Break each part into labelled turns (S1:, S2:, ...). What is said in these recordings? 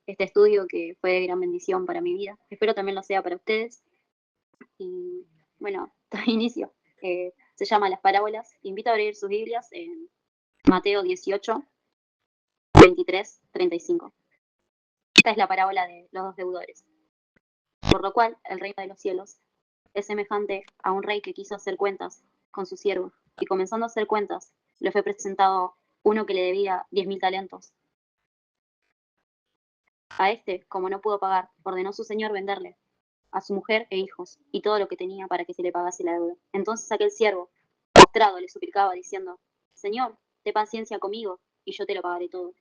S1: este estudio que fue de gran bendición para mi vida. Espero también lo sea para ustedes. Y bueno, doy inicio. Se llama Las Parábolas. Invito a abrir sus Biblias en Mateo 18, 23, 35. Esta es la parábola de los dos deudores. Por lo cual, el reino de los cielos es semejante a un rey que quiso hacer cuentas con su siervo, y comenzando a hacer cuentas, le fue presentado uno que le debía 10.000 talentos. A este, como no pudo pagar, ordenó su señor venderle a su mujer e hijos y todo lo que tenía para que se le pagase la deuda. Entonces aquel siervo, postrado, le suplicaba diciendo: Señor, ten paciencia conmigo y yo te lo pagaré todo.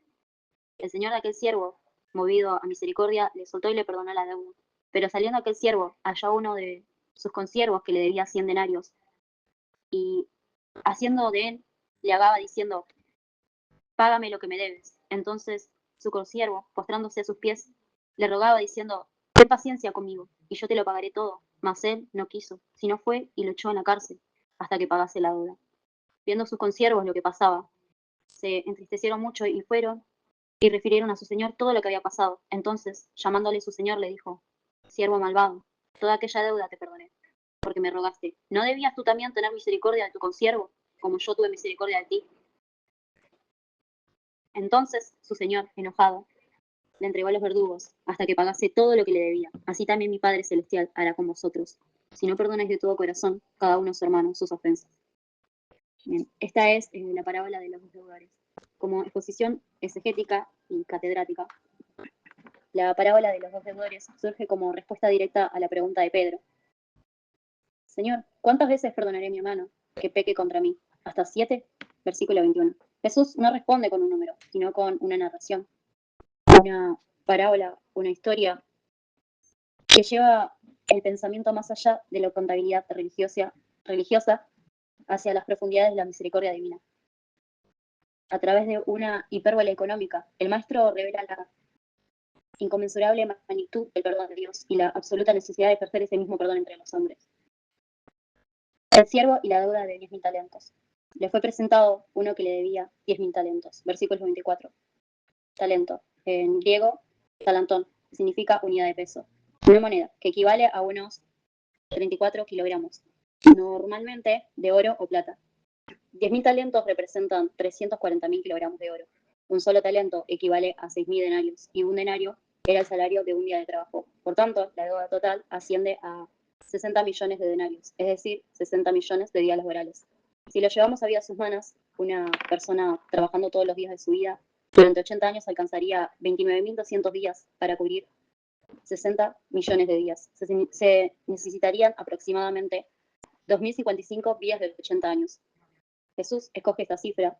S1: El señor de aquel siervo, movido a misericordia, le soltó y le perdonó la deuda. Pero saliendo aquel siervo, halló a uno de sus consiervos que le debía 100 denarios, y haciendo de él, le agaba diciendo: Págame lo que me debes. Entonces su consiervo, postrándose a sus pies, le rogaba diciendo: Ten paciencia conmigo, y yo te lo pagaré todo. Mas él no quiso, sino fue y lo echó en la cárcel, hasta que pagase la deuda. Viendo sus consiervos lo que pasaba, se entristecieron mucho y fueron y refirieron a su señor todo lo que había pasado. Entonces, llamándole su señor, le dijo: Siervo malvado, toda aquella deuda te perdoné, porque me rogaste. ¿No debías tú también tener misericordia de tu consiervo, como yo tuve misericordia de ti? Entonces su señor, enojado, le entregó a los verdugos hasta que pagase todo lo que le debía. Así también mi Padre Celestial hará con vosotros, si no perdonáis de todo corazón cada uno a su hermano sus ofensas. Bien, esta es la parábola de los dos deudores. Como exposición exegética y catedrática, la parábola de los dos deudores surge como respuesta directa a la pregunta de Pedro: Señor, ¿cuántas veces perdonaré a mi hermano que peque contra mí? ¿Hasta 7? Versículo 21. Jesús no responde con un número, sino con una narración, una parábola, una historia que lleva el pensamiento más allá de la contabilidad religiosa hacia las profundidades de la misericordia divina. A través de una hipérbole económica, el maestro revela la inconmensurable magnitud del perdón de Dios y la absoluta necesidad de ejercer ese mismo perdón entre los hombres. El siervo y la deuda de 10.000 talentos. Le fue presentado uno que le debía 10.000 talentos. Versículo 24. Talento. En griego, talantón, significa unidad de peso. Una moneda que equivale a unos 34 kilogramos, normalmente de oro o plata. 10.000 talentos representan 340.000 kilogramos de oro. Un solo talento equivale a 6.000 denarios, y un denario era el salario de un día de trabajo. Por tanto, la deuda total asciende a 60 millones de denarios, es decir, 60 millones de días laborales. Si lo llevamos a vidas humanas, una persona trabajando todos los días de su vida durante 80 años alcanzaría 29.200 días para cubrir 60 millones de días. Se necesitarían aproximadamente 2.055 días de 80 años. Jesús escoge esta cifra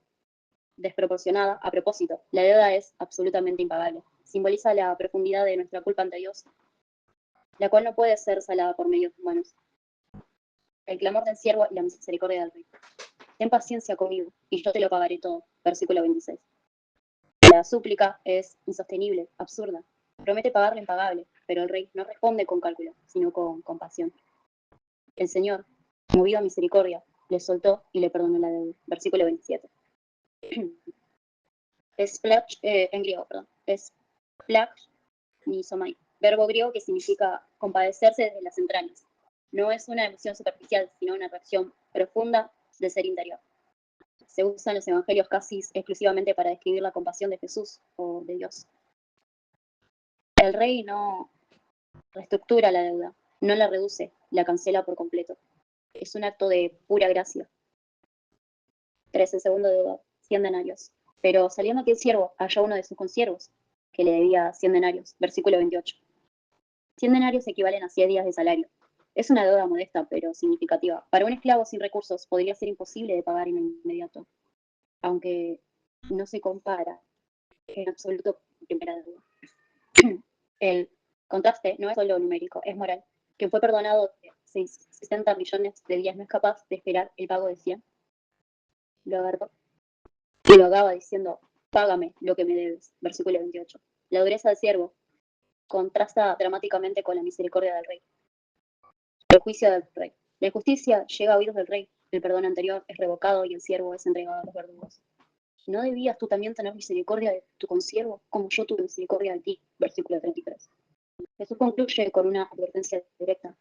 S1: desproporcionada a propósito. La deuda es absolutamente impagable. Simboliza la profundidad de nuestra culpa ante Dios, la cual no puede ser salada por medios humanos. El clamor del siervo y la misericordia del rey. Ten paciencia conmigo y yo te lo pagaré todo. Versículo 26. La súplica es insostenible, absurda. Promete pagar lo impagable, pero el rey no responde con cálculo, sino con compasión. El Señor, movido a misericordia, le soltó y le perdonó la deuda. Versículo 27. En griego, perdón. Es plach nisomai, verbo griego que significa compadecerse desde las entrañas. No es una emoción superficial, sino una reacción profunda del ser interior. Se usa en los evangelios casi exclusivamente para describir la compasión de Jesús o de Dios. El rey no reestructura la deuda, no la reduce, la cancela por completo. Es un acto de pura gracia. 13 segundo deuda, 100 denarios. Pero saliendo aquel siervo, halló uno de sus consiervos que le debía 100 denarios. Versículo 28. 100 denarios equivalen a 100 días de salario. Es una deuda modesta, pero significativa. Para un esclavo sin recursos podría ser imposible de pagar en inmediato, aunque no se compara en absoluto con primera deuda. El contraste no es solo numérico, es moral. Quien fue perdonado de 60 millones de días no es capaz de esperar el pago de 100. Lo agarró y lo agaba diciendo: Págame lo que me debes. Versículo 28. La dureza del siervo contrasta dramáticamente con la misericordia del rey. El juicio del rey. La injusticia llega a oídos del rey. El perdón anterior es revocado y el siervo es entregado a los verdugos. ¿No debías tú también tener misericordia de tu consiervo, como yo tuve misericordia de ti? Versículo 33. Jesús concluye con una advertencia directa.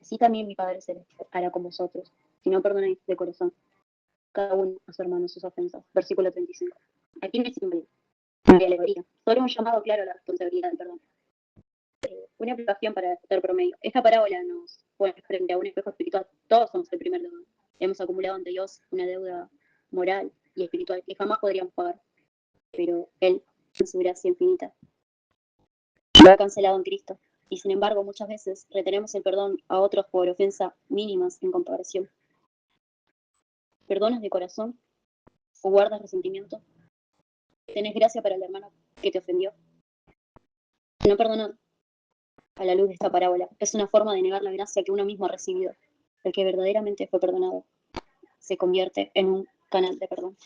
S1: Así también mi Padre Celestial hará con vosotros, si no perdonáis de corazón, cada uno a su hermano sus ofensas. Versículo 35. Aquí no es simple, no hay alegoría, solo un llamado claro a la responsabilidad del perdón. Una aplicación para el promedio. Esta parábola nos pone frente a un espejo espiritual. Todos somos el primer deudor. Hemos acumulado ante Dios una deuda moral y espiritual que jamás podríamos pagar, pero Él, en su gracia infinita, lo ha cancelado en Cristo. Y sin embargo, muchas veces retenemos el perdón a otros por ofensas mínimas en comparación. ¿Perdonas de corazón o guardas resentimiento? ¿Tenés gracia para el hermano que te ofendió? No perdonar, a la luz de esta parábola, es una forma de negar la gracia que uno mismo ha recibido. El que verdaderamente fue perdonado se convierte en un canal de perdón.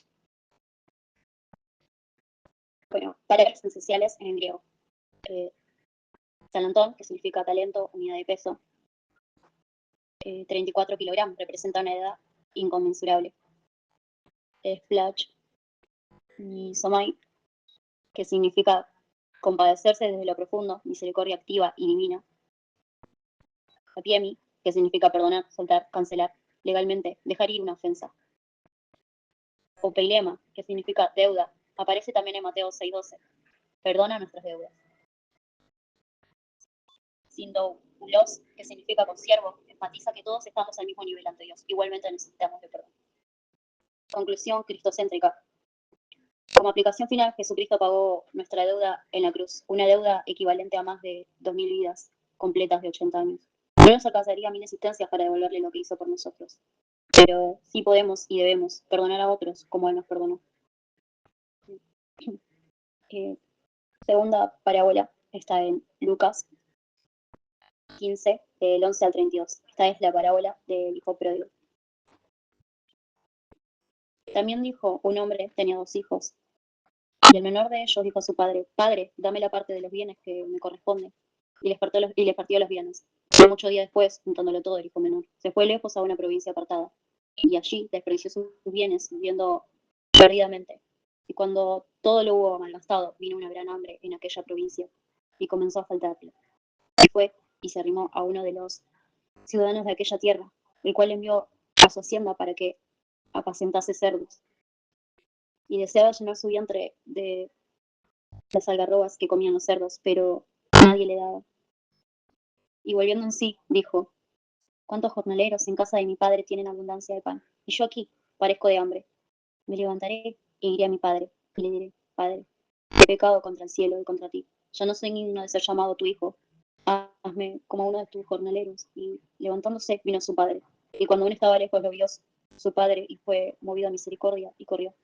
S1: Bueno, palabras esenciales en griego. Talantón, que significa talento, unidad de peso. 34 kilogramos, representa una edad inconmensurable. Splach, ni somai, que significa compadecerse desde lo profundo, misericordia activa y divina. Apiemi, que significa perdonar, soltar, cancelar, legalmente, dejar ir una ofensa. O peilema, que significa deuda, aparece también en Mateo 6:12. Perdona nuestras deudas. Sindoulos, que significa consiervo, enfatiza que todos estamos al mismo nivel ante Dios. Igualmente necesitamos de perdón. Conclusión cristocéntrica. Como aplicación final, Jesucristo pagó nuestra deuda en la cruz, una deuda equivalente a más de 2000 vidas completas de 80 años. No nos alcanzaría 1000 existencias para devolverle lo que hizo por nosotros, pero sí podemos y debemos perdonar a otros como Él nos perdonó. Segunda parábola está en Lucas 15, del 11 al 32. Esta es la parábola del hijo pródigo. También dijo, un hombre tenía 2 hijos, y el menor de ellos dijo a su padre, Padre, dame la parte de los bienes que me corresponde. Y les partió los bienes. No muchos días después, juntándolo todo, el hijo menor, se fue lejos a una provincia apartada, y allí desperdició sus bienes, viviendo perdidamente. Y cuando todo lo hubo malgastado, vino una gran hambre en aquella provincia, y comenzó a faltarle. Y fue y se arrimó a uno de los ciudadanos de aquella tierra, el cual envió a su hacienda para que apacentase cerdos. Y deseaba llenar su vientre de las algarrobas que comían los cerdos, pero nadie le daba. Y volviendo en sí, dijo, ¿cuántos jornaleros en casa de mi padre tienen abundancia de pan? Y yo aquí parezco de hambre. Me levantaré e iré a mi padre, y le diré, Padre, he pecado contra el cielo y contra ti. Ya no soy digno de ser llamado tu hijo. Hazme como uno de tus jornaleros. Y levantándose vino su padre. Y cuando aún estaba lejos lo vio su padre y fue movido a misericordia y corrió.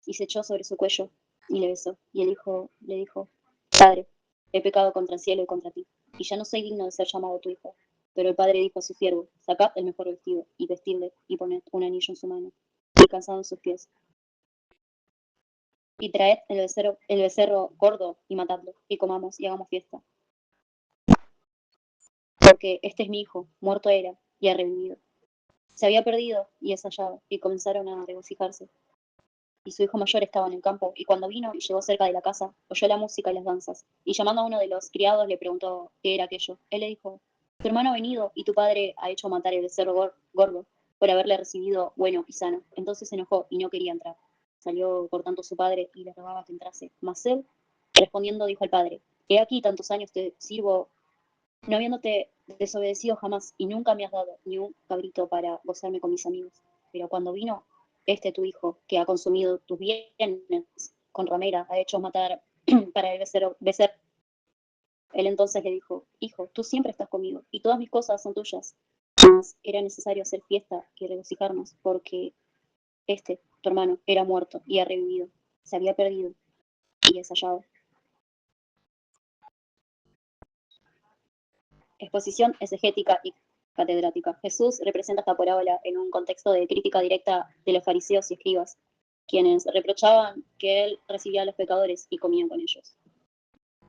S1: Y se echó sobre su cuello y le besó. Y el hijo le dijo, Padre, he pecado contra el cielo y contra ti. Y ya no soy digno de ser llamado tu hijo. Pero el padre dijo a su siervo, sacad el mejor vestido y vestidle y poned un anillo en su mano y calzado en sus pies. Y traed el becerro gordo y matadlo y comamos y hagamos fiesta. Porque este es mi hijo, muerto era y ha revivido. Se había perdido y es hallado, y comenzaron a regocijarse. Y su hijo mayor estaba en el campo, y cuando vino y llegó cerca de la casa, oyó la música y las danzas. Y llamando a uno de los criados le preguntó qué era aquello. Él le dijo, tu hermano ha venido y tu padre ha hecho matar el becerro gordo por haberle recibido bueno y sano. Entonces se enojó y no quería entrar. Salió por tanto su padre y le rogaba que entrase. Mas él, respondiendo, dijo al padre, he aquí tantos años te sirvo, no habiéndote desobedecido jamás, y nunca me has dado ni un cabrito para gozarme con mis amigos. Pero cuando vino este tu hijo, que ha consumido tus bienes con ramera, ha hecho matar para el becer. Él entonces le dijo, hijo, tú siempre estás conmigo, y todas mis cosas son tuyas. Mas era necesario hacer fiesta y regocijarnos, porque este, tu hermano, era muerto y ha revivido, se había perdido y es hallado. Exposición exegética y catedrática. Jesús representa esta parábola en un contexto de crítica directa de los fariseos y escribas, quienes reprochaban que él recibía a los pecadores y comía con ellos.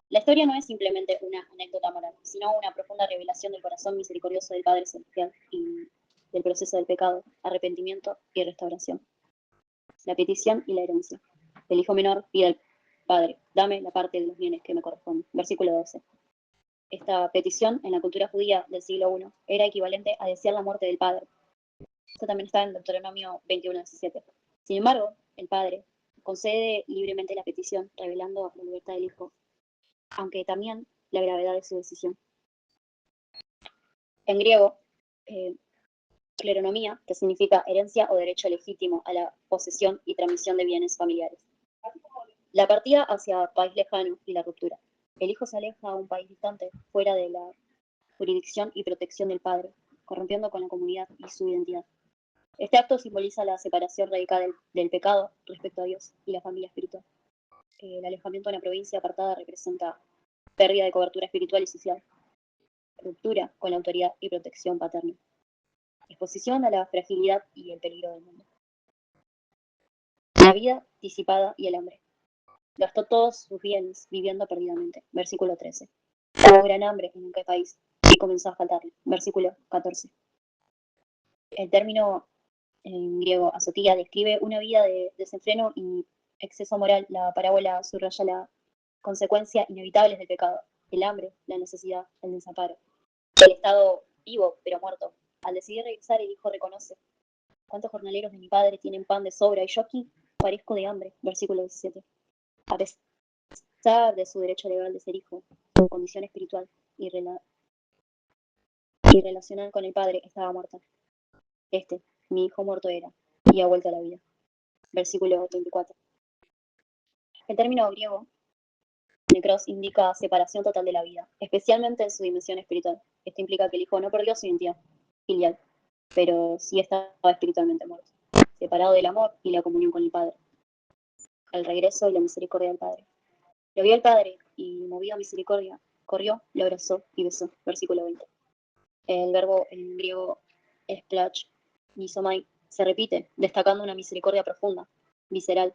S1: La historia no es simplemente una anécdota moral, sino una profunda revelación del corazón misericordioso del Padre Celestial y del proceso del pecado, arrepentimiento y restauración. La petición y la herencia. El hijo menor pide al padre, dame la parte de los bienes que me corresponde. Versículo 12. Esta petición en la cultura judía del siglo I era equivalente a desear la muerte del padre. Esto también está en Deuteronomio 21:17. Sin embargo, el padre concede libremente la petición, revelando la libertad del hijo, aunque también la gravedad de su decisión. En griego, cleronomía, que significa herencia o derecho legítimo a la posesión y transmisión de bienes familiares. La partida hacia país lejano y la ruptura. El hijo se aleja a un país distante, fuera de la jurisdicción y protección del padre, corrompiendo con la comunidad y su identidad. Este acto simboliza la separación radical del pecado respecto a Dios y la familia espiritual. El alejamiento de una provincia apartada representa pérdida de cobertura espiritual y social, ruptura con la autoridad y protección paterna, exposición a la fragilidad y el peligro del mundo. La vida disipada y el hambre. Gastó todos sus bienes viviendo perdidamente. Versículo 13. Hubo gran hambre en aquel país y comenzó a faltarle. Versículo 14. El término en griego azotía describe una vida de desenfreno y exceso moral. La parábola subraya las consecuencias inevitables del pecado: el hambre, la necesidad, el desamparo, el estado vivo pero muerto. Al decidir regresar, el hijo reconoce: ¿cuántos jornaleros de mi padre tienen pan de sobra y yo aquí parezco de hambre? Versículo 17. A pesar de su derecho legal de ser hijo, su condición espiritual y relacional con el padre estaba muerta. Mi hijo muerto era, y ha vuelto a la vida. Versículo 24. El término griego necros indica separación total de la vida, especialmente en su dimensión espiritual. Esto implica que el hijo no perdió su identidad filial, pero sí estaba espiritualmente muerto, separado del amor y la comunión con el Padre. El regreso y la misericordia del Padre. Lo vio el Padre y, movido a misericordia, corrió, lo abrazó y besó. Versículo 20. El verbo en griego splach, misomai, se repite, destacando una misericordia profunda, visceral,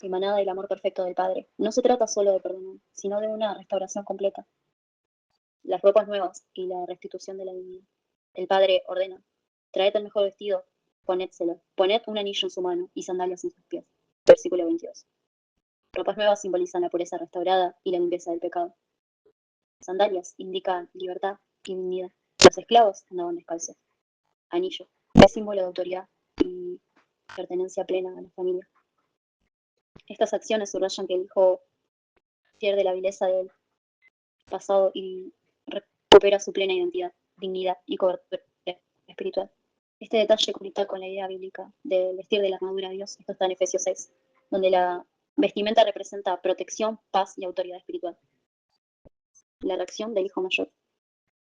S1: emanada del amor perfecto del Padre. No se trata solo de perdonar, sino de una restauración completa. Las ropas nuevas y la restitución de la dignidad. El Padre ordena: traed el mejor vestido, ponédselo, poned un anillo en su mano y sandalias en sus pies. Versículo 22. Ropas nuevas simbolizan la pureza restaurada y la limpieza del pecado. Sandalias indican libertad y dignidad. Los esclavos andaban descalzos. Anillo es símbolo de autoridad y pertenencia plena a la familia. Estas acciones subrayan que el hijo pierde la vileza del pasado y recupera su plena identidad, dignidad y cobertura espiritual. Este detalle conecta con la idea bíblica del vestir de la armadura de Dios. Esto está en Efesios 6, donde la vestimenta representa protección, paz y autoridad espiritual. La reacción del hijo mayor.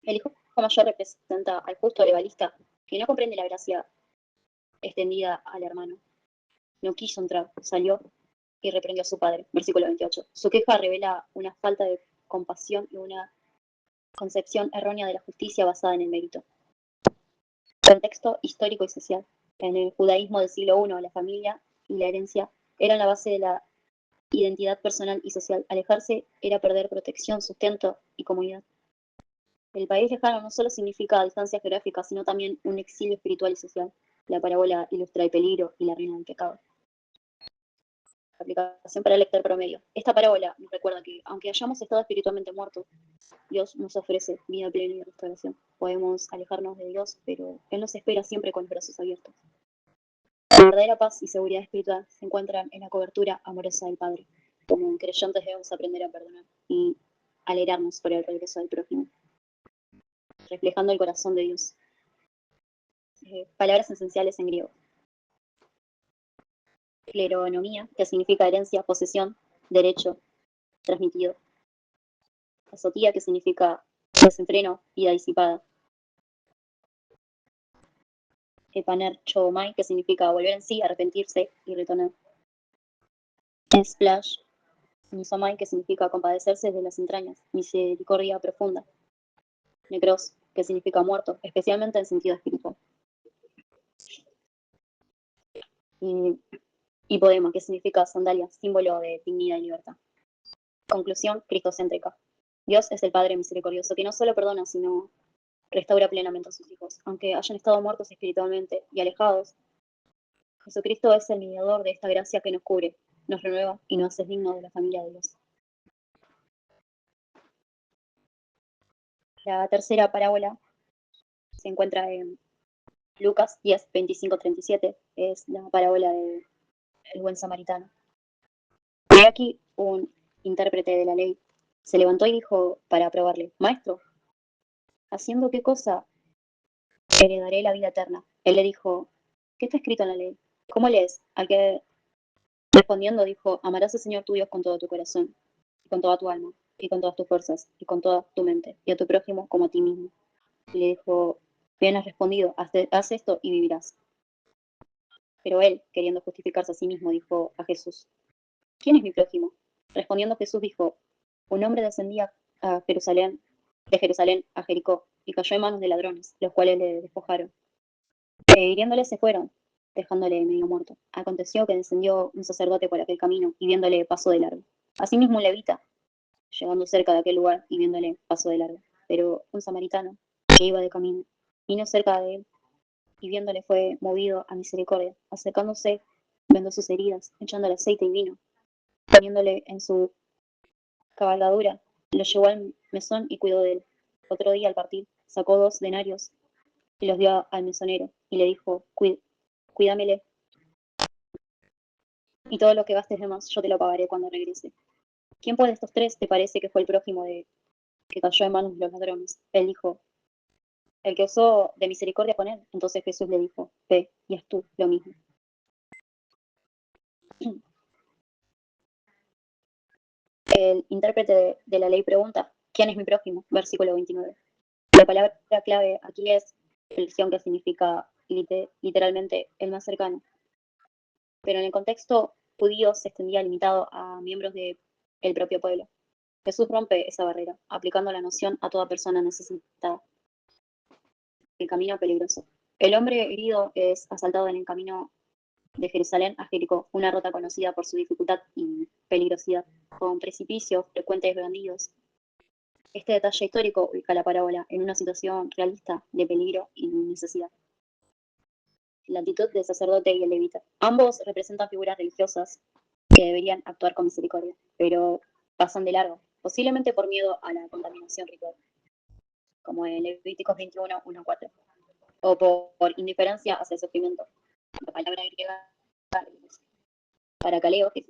S1: El hijo mayor representa al justo legalista que no comprende la gracia extendida al hermano. No quiso entrar, salió y reprendió a su padre. Versículo 28. Su queja revela una falta de compasión y una concepción errónea de la justicia basada en el mérito. Contexto histórico y social. En el judaísmo del siglo I, la familia y la herencia eran la base de la identidad personal y social. Alejarse era perder protección, sustento y comunidad. El país lejano no solo significa distancia geográfica, sino también un exilio espiritual y social. La parábola ilustra el peligro y la ruina del pecado. Aplicación para el lector promedio. Esta parábola nos recuerda que, aunque hayamos estado espiritualmente muertos, Dios nos ofrece vida plena y restauración. Podemos alejarnos de Dios, pero Él nos espera siempre con los brazos abiertos. La verdadera paz y seguridad espiritual se encuentran en la cobertura amorosa del Padre. Como creyentes debemos aprender a perdonar y alegrarnos por el regreso del prójimo, reflejando el corazón de Dios. Palabras esenciales en griego. Cleronomía, que significa herencia, posesión, derecho, transmitido. Azotía, que significa desenfreno, vida disipada. Epanerchomai, que significa volver en sí, arrepentirse y retornar. Splash, misomai, que significa compadecerse de las entrañas, misericordia profunda. Necros, que significa muerto, especialmente en sentido espiritual. Y podema, que significa sandalia, símbolo de dignidad y libertad. Conclusión cristocéntrica. Dios es el Padre misericordioso que no solo perdona, sino restaura plenamente a sus hijos. Aunque hayan estado muertos espiritualmente y alejados, Jesucristo es el mediador de esta gracia que nos cubre, nos renueva y nos hace dignos de la familia de Dios. La tercera parábola se encuentra en Lucas 10, 25, 37. Es la parábola del buen samaritano. He aquí un intérprete de la ley se levantó y dijo para probarle: Maestro, ¿haciendo qué cosa heredaré la vida eterna? Él le dijo: ¿Qué está escrito en la ley? ¿Cómo lees? Al que respondiendo dijo: Amarás al Señor tu Dios con todo tu corazón, y con toda tu alma, y con todas tus fuerzas, y con toda tu mente, y a tu prójimo como a ti mismo. Y le dijo: Bien has respondido, haz esto y vivirás. Pero él, queriendo justificarse a sí mismo, dijo a Jesús: ¿Quién es mi prójimo? Respondiendo Jesús dijo: Un hombre descendía de Jerusalén a Jericó, y cayó en manos de ladrones, los cuales le despojaron. Hiriéndole se fueron, dejándole medio muerto. Aconteció que descendió un sacerdote por aquel camino, y viéndole pasó de largo. Asimismo un levita, llegando cerca de aquel lugar y viéndole pasó de largo. Pero un samaritano, que iba de camino, vino cerca de él, y viéndole fue movido a misericordia. Acercándose, vendó sus heridas, echándole aceite y vino, poniéndole en su cabalgadura, lo llevó al mesón y cuidó de él. Otro día al partir, sacó 2 denarios y los dio al mesonero, y le dijo: Cuídamele, y todo lo que gastes de más yo te lo pagaré cuando regrese. ¿Quién pues de estos tres te parece que fue el prójimo de que cayó en manos de los ladrones? Él dijo: El que usó de misericordia con él. Entonces Jesús le dijo: Ve y haz tú lo mismo. El intérprete de la ley pregunta: ¿Quién es mi prójimo? Versículo 29. La palabra clave aquí es elección, que significa literalmente el más cercano. Pero en el contexto judío se extendía limitado a miembros del propio pueblo. Jesús rompe esa barrera, aplicando la noción a toda persona necesitada. El camino peligroso. El hombre herido es asaltado en el camino de Jerusalén a Jericó, una ruta conocida por su dificultad y peligrosidad, con precipicios, frecuentes bandidos. Este detalle histórico ubica la parábola en una situación realista de peligro y necesidad. La actitud del sacerdote y el levita. Ambos representan figuras religiosas que deberían actuar con misericordia, pero pasan de largo, posiblemente por miedo a la contaminación ritual, como en Levíticos 21, 1-4, o por indiferencia hacia el sufrimiento. La palabra griega para caleo, que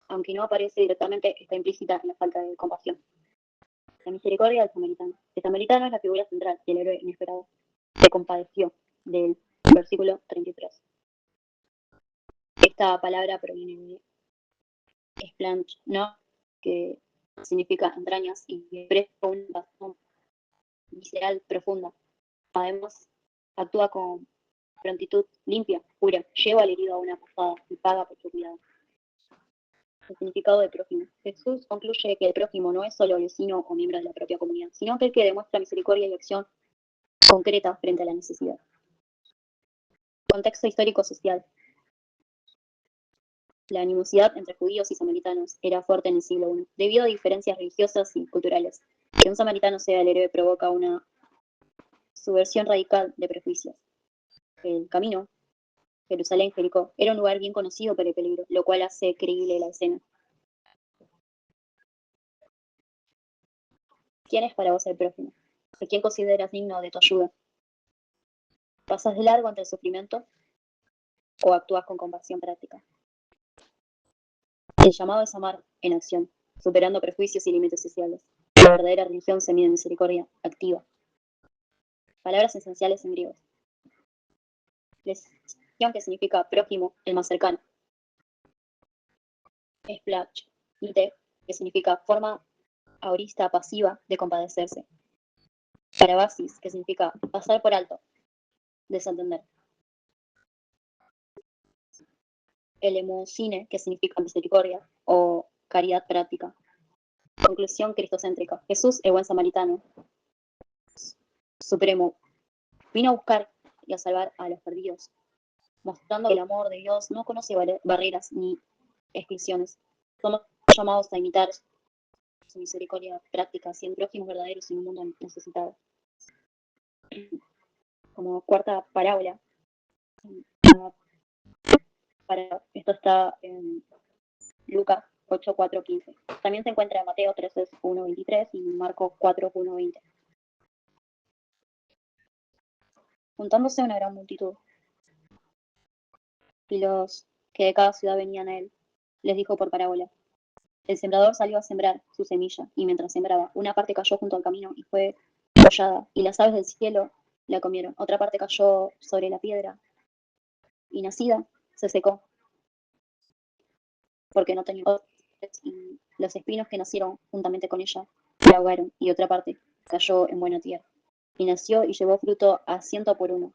S1: aunque no aparece directamente, está implícita en la falta de compasión. La misericordia del samaritano. El samaritano es la figura central del héroe inesperado. Se compadeció del versículo 33. Esta palabra proviene de splanch, ¿no? Que significa entrañas y expresa una pasión visceral profunda. Además, actúa con prontitud limpia, pura, lleva al herido a una pasada y paga por su cuidado. El significado del prójimo. Jesús concluye que el prójimo no es solo vecino o miembro de la propia comunidad, sino aquel que demuestra misericordia y acción concreta frente a la necesidad. Contexto histórico-social. La animosidad entre judíos y samaritanos era fuerte en el siglo I, debido a diferencias religiosas y culturales. Que un samaritano sea el héroe provoca una subversión radical de prejuicios. El camino, Jerusalén-Jericó, era un lugar bien conocido por el peligro, lo cual hace creíble la escena. ¿Quién es para vos el prójimo? ¿A quién consideras digno de tu ayuda? ¿Pasas de largo ante el sufrimiento o actúas con compasión práctica? El llamado es amar en acción, superando prejuicios y límites sociales. La verdadera religión se mide en misericordia activa. Palabras esenciales en griego. Lesión, que significa prójimo, el más cercano. Splach, que significa forma aorista pasiva de compadecerse. Parabasis, que significa pasar por alto, desentender. Elemosine, que significa misericordia o caridad práctica. Conclusión cristocéntrica. Jesús, el buen samaritano, supremo, vino a buscar y a salvar a los perdidos, mostrando que el amor de Dios no conoce barreras ni exclusiones. Somos llamados a imitar su misericordia práctica, siendo prójimos verdaderos en un mundo necesitado. Como cuarta parábola, Esto está en Lucas 8, 4, 15. También se encuentra en Mateo 13, 1, 23 y Marcos 4, 1, 20. Juntándose una gran multitud, y los que de cada ciudad venían a él, les dijo por parábola: el sembrador salió a sembrar su semilla, y mientras sembraba, una parte cayó junto al camino y fue hollada, y las aves del cielo la comieron. Otra parte cayó sobre la piedra, y nacida se secó, porque no tenía hojas, y los espinos que nacieron juntamente con ella la ahogaron, y otra parte cayó en buena tierra, y nació y llevó fruto a 100 por 1.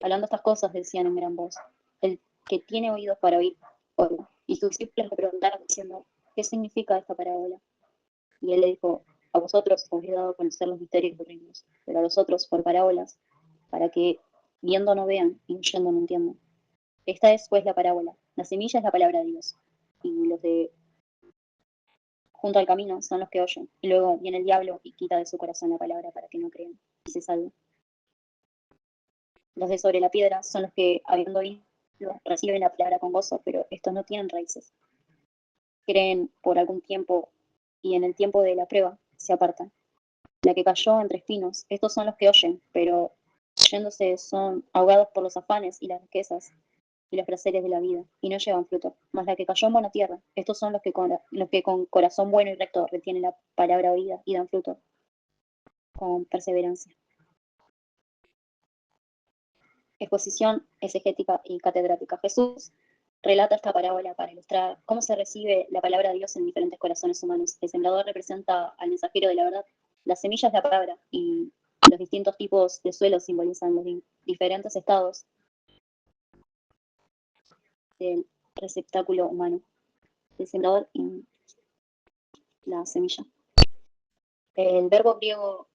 S1: Hablando estas cosas, decían en gran voz: el que tiene oídos para oír, oiga. Y sus discípulos le preguntaron diciendo: ¿qué significa esta parábola? Y él le dijo: a vosotros os he dado a conocer los misterios de los reinos, pero a los otros por parábolas, para que viendo no vean y oyendo no entiendan. Esta es pues la parábola. La semilla es la palabra de Dios, y los de junto al camino son los que oyen, y luego viene el diablo y quita de su corazón la palabra para que no crean y se salven. Los de sobre la piedra son los que, habiendo oído, reciben la palabra con gozo, pero estos no tienen raíces. Creen por algún tiempo y en el tiempo de la prueba se apartan. La que cayó entre espinos, estos son los que oyen, pero yéndose son ahogados por los afanes y las riquezas y los placeres de la vida, y no llevan fruto. Mas la que cayó en buena tierra, estos son los que con corazón bueno y recto retienen la palabra oída y dan fruto con perseverancia. Exposición exegética y catedrática. Jesús relata esta parábola para ilustrar cómo se recibe la palabra de Dios en diferentes corazones humanos. El sembrador representa al mensajero de la verdad, la semilla es la palabra, y los distintos tipos de suelo simbolizan los diferentes estados del receptáculo humano. El sembrador y la semilla. El verbo griego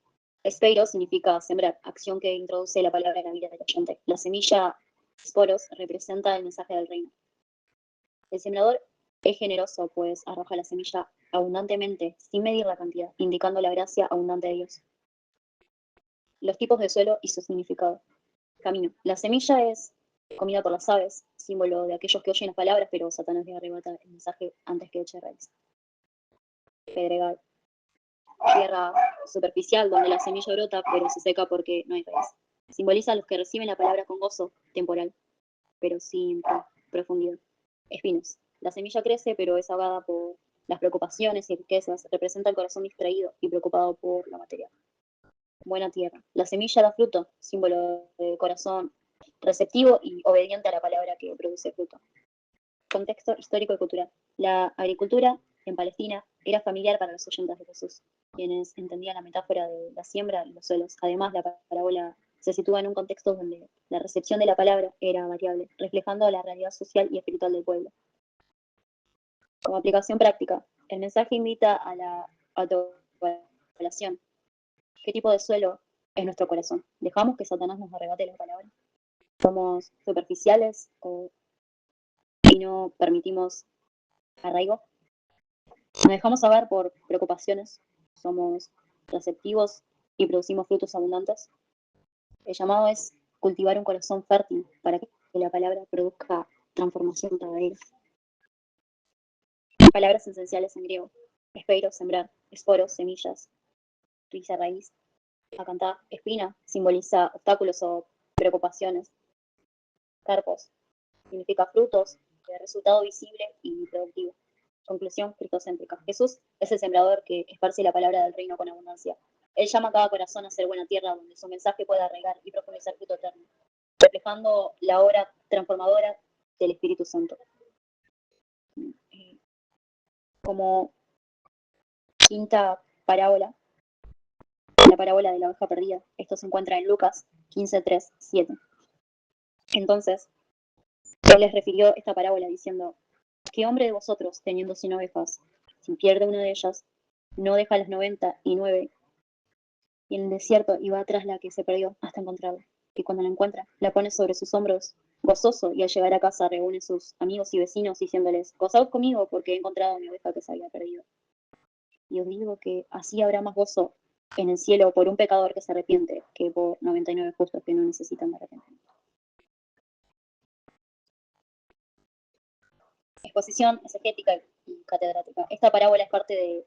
S1: espeiro significa sembrar, acción que introduce la palabra en la vida del oyente. La semilla sporos representa el mensaje del reino. El sembrador es generoso, pues arroja la semilla abundantemente, sin medir la cantidad, indicando la gracia abundante de Dios. Los tipos de suelo y su significado. Camino. La semilla es comida por las aves, símbolo de aquellos que oyen las palabras, pero Satanás le arrebata el mensaje antes que eche raíz. Pedregal. Tierra superficial donde la semilla brota, pero se seca porque no hay raíz. Simboliza a los que reciben la palabra con gozo temporal, pero sin profundidad. Espinos. La semilla crece, pero es ahogada por las preocupaciones y riquezas. Representa el corazón distraído y preocupado por la materia. Buena tierra. La semilla da fruto, símbolo de corazón receptivo y obediente a la palabra que produce fruto. Contexto histórico y cultural. La agricultura en Palestina era familiar para los oyentes de Jesús, quienes entendían la metáfora de la siembra y los suelos. Además, la parábola se sitúa en un contexto donde la recepción de la palabra era variable, reflejando la realidad social y espiritual del pueblo. Como aplicación práctica, el mensaje invita a la autoevaluación. ¿Qué tipo de suelo es nuestro corazón? ¿Dejamos que Satanás nos arrebate la palabra? ¿Somos superficiales y no permitimos arraigo? Nos dejamos ahogar por preocupaciones, somos receptivos y producimos frutos abundantes. El llamado es cultivar un corazón fértil para que la palabra produzca transformación verdadera. Palabras esenciales en griego: espeiro, sembrar; esporos, semillas; risa, raíz; acantar, espina, simboliza obstáculos o preocupaciones; carpos, significa frutos, de resultado visible y productivo. Conclusión cristocéntrica. Jesús es el sembrador que esparce la palabra del reino con abundancia. Él llama a cada corazón a ser buena tierra donde su mensaje pueda arraigar y profundizar fruto eterno, reflejando la obra transformadora del Espíritu Santo. Como quinta parábola, la parábola de la oveja perdida. Esto se encuentra en Lucas 15, 3, 7. Entonces, él les refirió esta parábola diciendo: ¿qué hombre de vosotros, teniendo 100 ovejas, si pierde una de ellas, no deja las 99 y en el desierto y va tras la que se perdió hasta encontrarla? Y cuando la encuentra, la pone sobre sus hombros, gozoso, y al llegar a casa reúne a sus amigos y vecinos diciéndoles: gozaos conmigo porque he encontrado a mi oveja que se había perdido. Y os digo que así habrá más gozo en el cielo por un pecador que se arrepiente que por 99 justos que no necesitan de arrepentimiento. exposición exegética y catedrática. Esta parábola es parte de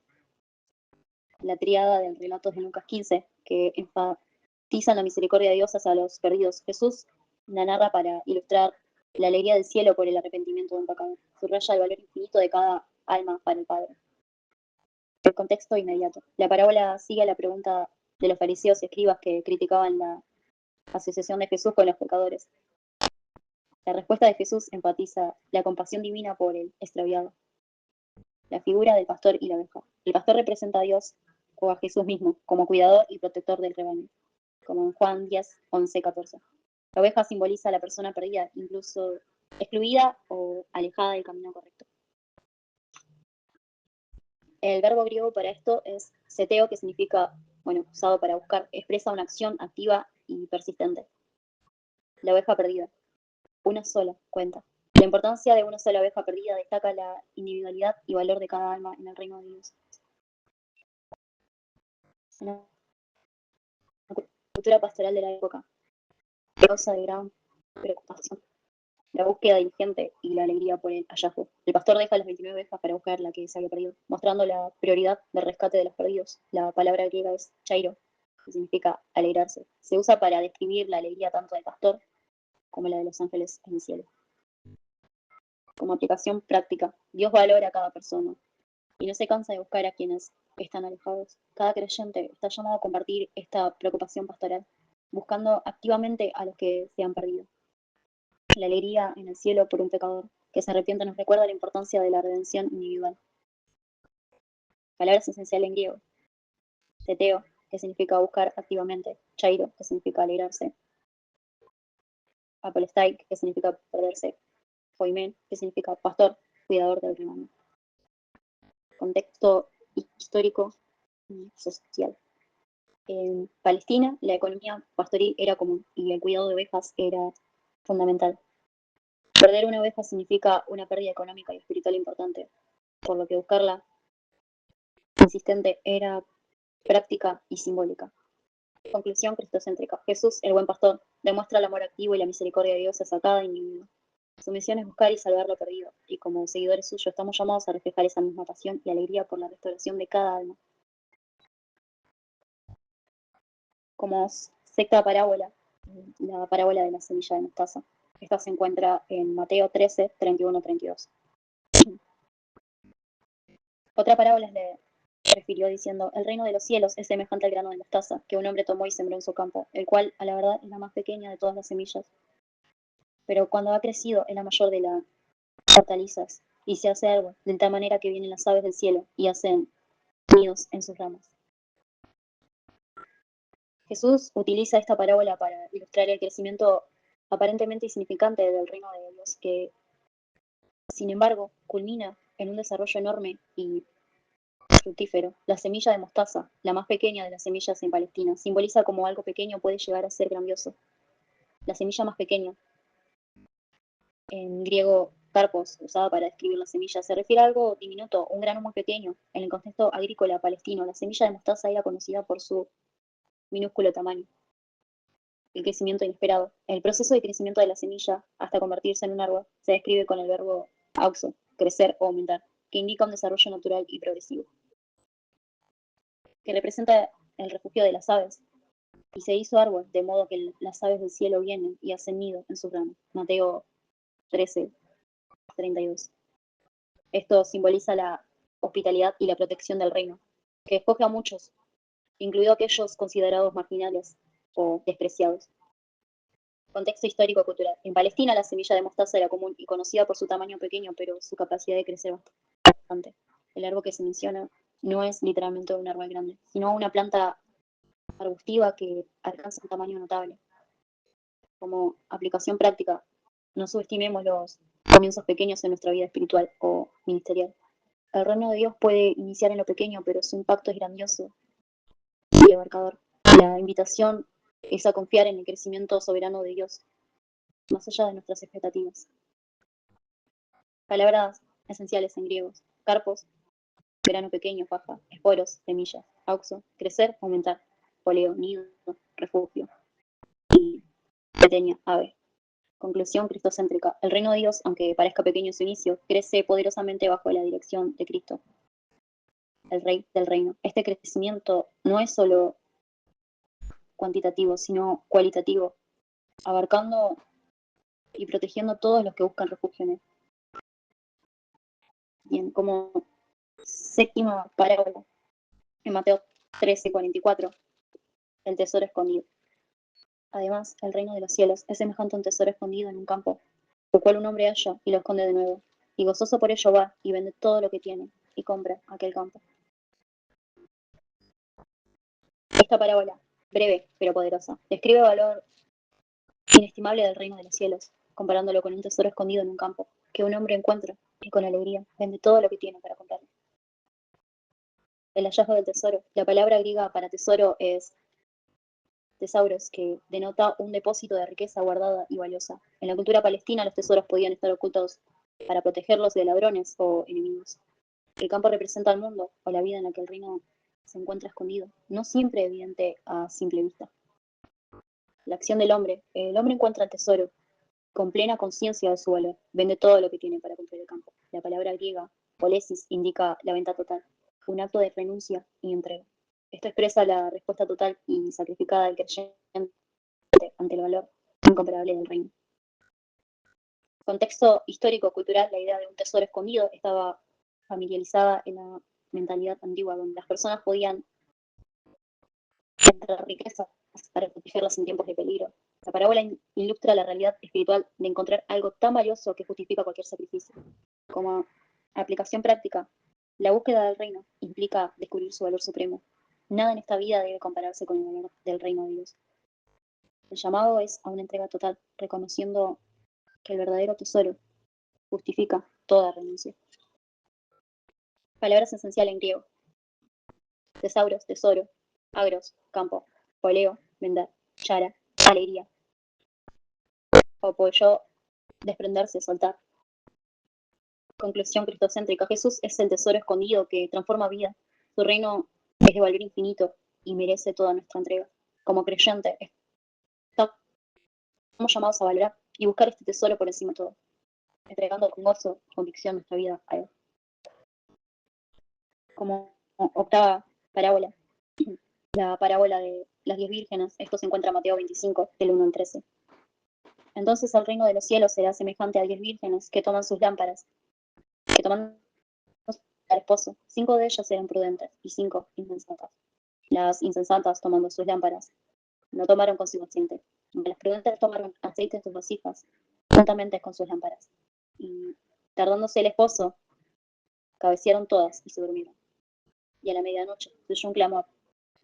S1: la tríada del relato de Lucas 15, que enfatiza la misericordia de Dios hacia los perdidos. Jesús la narra para ilustrar la alegría del cielo por el arrepentimiento de un pecador. Subraya el valor infinito de cada alma para el Padre. El contexto inmediato. La parábola sigue la pregunta de los fariseos y escribas que criticaban la asociación de Jesús con los pecadores. La respuesta de Jesús enfatiza la compasión divina por el extraviado. La figura del pastor y la oveja. El pastor representa a Dios o a Jesús mismo como cuidador y protector del rebaño, como en Juan 10, 11, 14. La oveja simboliza a la persona perdida, incluso excluida o alejada del camino correcto. El verbo griego para esto es seteo, que significa, usado para buscar, expresa una acción activa y persistente. La oveja perdida, una sola, cuenta. La importancia de una sola oveja perdida destaca la individualidad y valor de cada alma en el reino de Dios. En la cultura pastoral de la época, causa de gran preocupación la búsqueda diligente y la alegría por el hallazgo. El pastor deja las 29 ovejas para buscar la que se había perdido, mostrando la prioridad del rescate de los perdidos. La palabra griega es chairo, que significa alegrarse. Se usa para describir la alegría tanto del pastor como la de los ángeles en el cielo. Como aplicación práctica, Dios valora a cada persona y no se cansa de buscar a quienes están alejados. Cada creyente está llamado a compartir esta preocupación pastoral, buscando activamente a los que se han perdido. La alegría en el cielo por un pecador que se arrepiente nos recuerda la importancia de la redención individual. Palabras esenciales en griego. Teteo, que significa buscar activamente. Chairo, que significa alegrarse. Apolestai, que significa perderse. Foimen, que significa pastor, cuidador del rebaño. Contexto histórico y social. En Palestina, la economía pastoril era común y el cuidado de ovejas era fundamental. Perder una oveja significa una pérdida económica y espiritual importante, por lo que buscarla insistente era práctica y simbólica. Conclusión cristocéntrica. Jesús, el buen pastor, demuestra el amor activo y la misericordia de Dios hacia cada individuo. Su misión es buscar y salvar lo perdido, y como seguidores suyos estamos llamados a reflejar esa misma pasión y alegría por la restauración de cada alma. Como sexta parábola, la parábola de la semilla de mostaza. Esta se encuentra en Mateo 13, 31-32. Otra parábola le refirió diciendo: el reino de los cielos es semejante al grano de mostaza que un hombre tomó y sembró en su campo, el cual, a la verdad, es la más pequeña de todas las semillas. Pero cuando ha crecido es la mayor de las hortalizas y se hace árbol, de tal manera que vienen las aves del cielo y hacen nidos en sus ramas. Jesús utiliza esta parábola para ilustrar el crecimiento aparentemente insignificante del reino de Dios, que, sin embargo, culmina en un desarrollo enorme y fructífero. La semilla de mostaza, la más pequeña de las semillas en Palestina, simboliza cómo algo pequeño puede llegar a ser grandioso. La semilla más pequeña, en griego carpos, usada para describir la semilla, se refiere a algo diminuto, un grano muy pequeño. En el contexto agrícola palestino, la semilla de mostaza era conocida por su minúsculo tamaño. El crecimiento inesperado. El proceso de crecimiento de la semilla hasta convertirse en un árbol se describe con el verbo auxo, crecer o aumentar, que indica un desarrollo natural y progresivo, que representa el refugio de las aves. Y se hizo árbol, de modo que las aves del cielo vienen y hacen nido en sus ramas. Mateo 13, 32. Esto simboliza la hospitalidad y la protección del reino, que escoge a muchos, incluido aquellos considerados marginales o despreciados. Contexto histórico-cultural. En Palestina la semilla de mostaza era común y conocida por su tamaño pequeño, pero su capacidad de crecer bastante. El árbol que se menciona no es literalmente un árbol grande, sino una planta arbustiva que alcanza un tamaño notable. Como aplicación práctica, no subestimemos los comienzos pequeños en nuestra vida espiritual o ministerial. El reino de Dios puede iniciar en lo pequeño, pero su impacto es grandioso y abarcador. La invitación es a confiar en el crecimiento soberano de Dios, más allá de nuestras expectativas. Palabras esenciales en griegos: carpos, grano pequeño, faja; esporos, semillas; auxo, crecer, aumentar; poleo, nido, refugio; y pequeña, ave. Conclusión cristocéntrica. El reino de Dios, aunque parezca pequeño en su inicio, crece poderosamente bajo la dirección de Cristo, el Rey del reino. Este crecimiento no es solo cuantitativo, sino cualitativo, abarcando y protegiendo a todos los que buscan refugio en él. Bien, como séptima parábola, en Mateo 13:44, el tesoro escondido. Además, el reino de los cielos es semejante a un tesoro escondido en un campo, lo cual un hombre halla y lo esconde de nuevo, y gozoso por ello va y vende todo lo que tiene y compra aquel campo. Esta parábola, breve pero poderosa, describe el valor inestimable del reino de los cielos, comparándolo con un tesoro escondido en un campo, que un hombre encuentra y con alegría vende todo lo que tiene para comprarlo. El hallazgo del tesoro. La palabra griega para tesoro es tesauros, que denota un depósito de riqueza guardada y valiosa. En la cultura palestina los tesoros podían estar ocultos para protegerlos de ladrones o enemigos. El campo representa el mundo o la vida en la que el reino se encuentra escondido, no siempre evidente a simple vista. La acción del hombre. El hombre encuentra el tesoro con plena conciencia de su valor. Vende todo lo que tiene para comprar el campo. La palabra griega, polesis, indica la venta total, un acto de renuncia y entrega. Esto expresa la respuesta total y sacrificada del creyente ante el valor incomparable del reino. Contexto histórico-cultural, la idea de un tesoro escondido estaba familiarizada en la mentalidad antigua, donde las personas podían encontrar riqueza para protegerlas en tiempos de peligro. La parábola ilustra la realidad espiritual de encontrar algo tan valioso que justifica cualquier sacrificio. Como aplicación práctica, la búsqueda del reino implica descubrir su valor supremo. Nada en esta vida debe compararse con el valor del reino de Dios. El llamado es a una entrega total, reconociendo que el verdadero tesoro justifica toda renuncia. Palabras esenciales en griego. Tesauros, tesoro, agros, campo, poleo, vender, chara, alegría. Apoyo, desprenderse, soltar. Conclusión cristocéntrica. Jesús es el tesoro escondido que transforma vida. Su reino es de valor infinito y merece toda nuestra entrega. Como creyente, estamos llamados a valorar y buscar este tesoro por encima de todo, entregando con gozo y convicción nuestra vida a Él. Como octava parábola, la parábola de las 10 vírgenes. Esto se encuentra en Mateo 25, del 1 al 13. Entonces el reino de los cielos será semejante a 10 vírgenes que toman sus lámparas, que toman al esposo. 5 de ellas eran prudentes y 5 insensatas. Las insensatas, tomando sus lámparas, no tomaron consigo aceite. Las prudentes tomaron aceite en sus vasijas, juntamente con sus lámparas. Y tardándose el esposo, cabecearon todas y se durmieron. Y a la medianoche se oyó un clamor: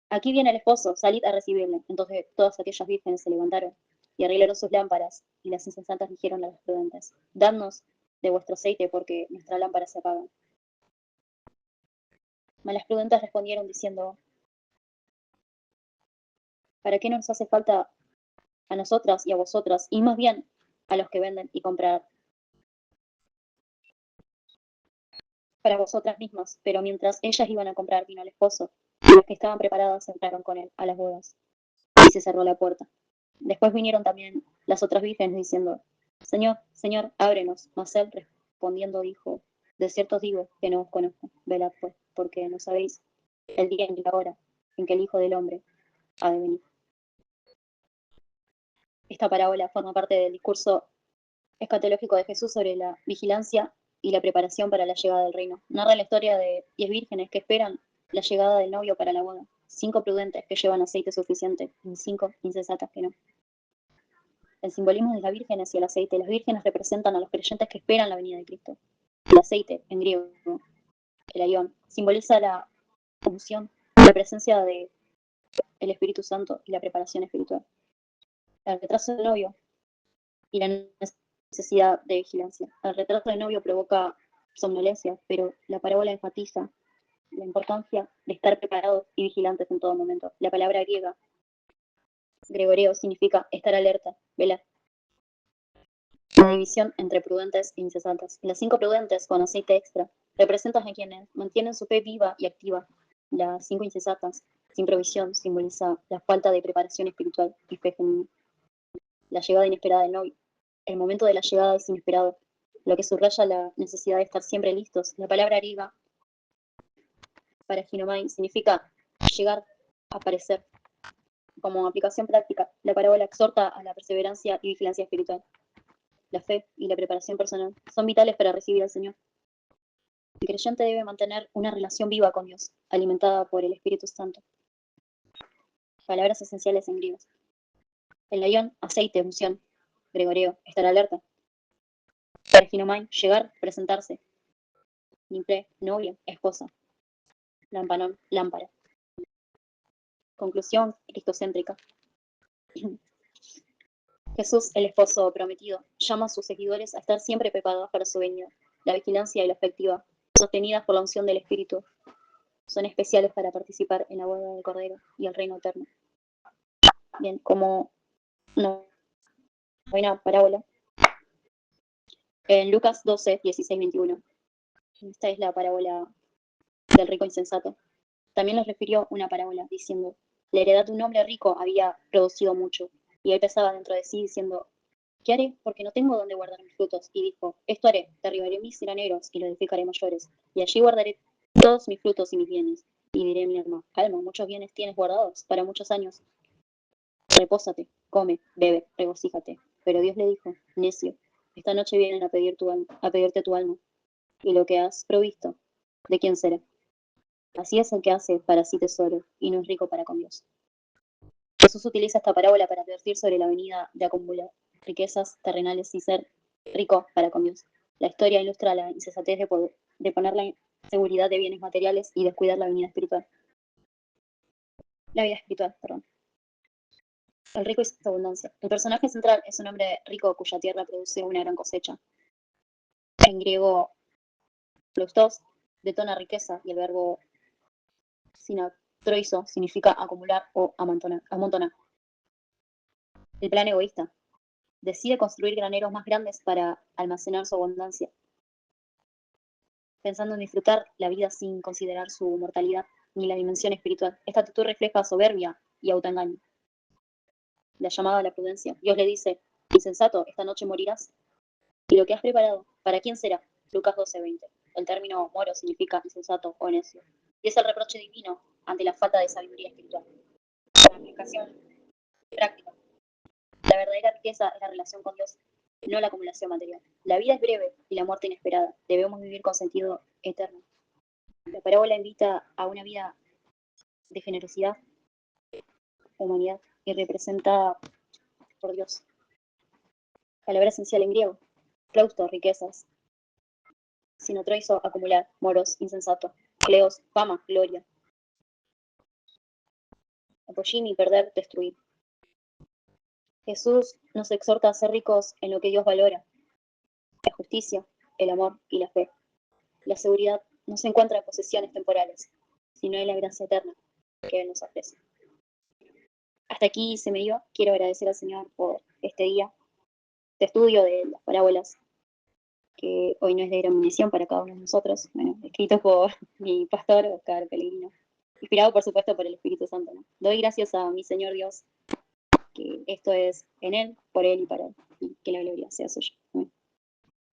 S1: aquí viene el esposo, salid a recibirle. Entonces todas aquellas vírgenes se levantaron y arreglaron sus lámparas, y las insensatas dijeron a las prudentes: dadnos de vuestro aceite, porque nuestras lámparas se apagan. Mas las prudentes respondieron diciendo: ¿para qué nos hace falta a nosotras y a vosotras, y más bien a los que venden y comprar para vosotras mismas? Pero mientras ellas iban a comprar, vino el esposo, y las que estaban preparadas entraron con él a las bodas, y se cerró la puerta. Después vinieron también las otras vírgenes diciendo: Señor, Señor, ábrenos. Mas él respondiendo dijo: de cierto os digo que no os conozco. Velad pues, porque no sabéis el día ni la hora en que el Hijo del Hombre ha de venir. Esta parábola forma parte del discurso escatológico de Jesús sobre la vigilancia y la preparación para la llegada del reino. Narra la historia de 10 vírgenes que esperan la llegada del novio para la boda, 5 prudentes que llevan aceite suficiente y 5 insensatas que no. El simbolismo de las vírgenes y el aceite. Las vírgenes representan a los creyentes que esperan la venida de Cristo. El aceite, en griego, el aión, simboliza la unción, la presencia del Espíritu Santo y la preparación espiritual. El retraso del novio y la necesidad de vigilancia. El retraso del novio provoca somnolencia, pero la parábola enfatiza la importancia de estar preparados y vigilantes en todo momento. La palabra griega, gregoreo, significa estar alerta, velar. La división entre prudentes e insensatas. Las 5 prudentes con aceite extra representan a quienes mantienen su fe viva y activa. Las 5 insensatas, sin provisión, simboliza la falta de preparación espiritual y fe genuina. La llegada inesperada del novio. El momento de la llegada es inesperado, lo que subraya la necesidad de estar siempre listos. La palabra griega para ginomai significa llegar, aparecer. Como aplicación práctica, la parábola exhorta a la perseverancia y vigilancia espiritual. La fe y la preparación personal son vitales para recibir al Señor. El creyente debe mantener una relación viva con Dios, alimentada por el Espíritu Santo. Palabras esenciales en griego. El layón, aceite, unción. Gregoreo, estar alerta. Perginomai, llegar, presentarse. Nimple, novia, esposa. Lampanón, lámpara. Conclusión cristocéntrica. Jesús, el esposo prometido, llama a sus seguidores a estar siempre preparados para su venida. La vigilancia y la afectiva, sostenidas por la unción del Espíritu, son especiales para participar en la boda del Cordero y el reino eterno. Bien, como una buena parábola, en Lucas 12, 16, 21, esta es la parábola del rico insensato. También les refirió una parábola diciendo, la heredad de un hombre rico había producido mucho, y él pensaba dentro de sí diciendo, ¿qué haré? Porque no tengo dónde guardar mis frutos. Y dijo, esto haré, derribaré mis graneros y los edificaré mayores, y allí guardaré todos mis frutos y mis bienes. Y diré a mi hermano, calma, muchos bienes tienes guardados para muchos años. Repósate, come, bebe, regocíjate. Pero Dios le dijo, necio, esta noche vienen a pedirte tu alma, y lo que has provisto, ¿de quién será? Así es el que hace para sí tesoro, y no es rico para con Dios. Jesús utiliza esta parábola para advertir sobre la venida de acumular riquezas terrenales y ser rico para con Dios. La historia ilustra la insensatez de poner la seguridad de bienes materiales y descuidar la vida espiritual. La vida espiritual, perdón. El rico y su abundancia. El personaje central es un hombre rico cuya tierra produce una gran cosecha. En griego, plustos detona riqueza y el verbo sinatroizo significa acumular o amontonar. El plan egoísta. Decide construir graneros más grandes para almacenar su abundancia, pensando en disfrutar la vida sin considerar su mortalidad ni la dimensión espiritual. Esta actitud refleja soberbia y autoengaño. La llamada a la prudencia. Dios le dice, insensato, esta noche morirás. ¿Y lo que has preparado? ¿Para quién será? Lucas 12:20. El término moro significa insensato o necio. Y es el reproche divino ante la falta de sabiduría espiritual. La aplicación práctica. La verdadera riqueza es la relación con Dios, no la acumulación material. La vida es breve y la muerte inesperada. Debemos vivir con sentido eterno. La parábola invita a una vida de generosidad, humanidad y representada por Dios. Palabra esencial en griego. Clausto, riquezas. Sinotroizo, acumular. Moros, insensato. Cleos, fama, gloria. Apollini, perder, destruir. Jesús nos exhorta a ser ricos en lo que Dios valora. La justicia, el amor y la fe. La seguridad no se encuentra en posesiones temporales, sino en la gracia eterna que Él nos ofrece. Hasta aquí se me dio. Quiero agradecer al Señor por este día de estudio de las parábolas, que hoy no es de gran munición para cada uno de nosotros. Bueno, escrito por mi pastor, Oscar Pellegrino. Inspirado, por supuesto, por el Espíritu Santo, ¿no? Doy gracias a mi Señor Dios, que esto es en Él, por Él y para Él, y que la gloria sea suya.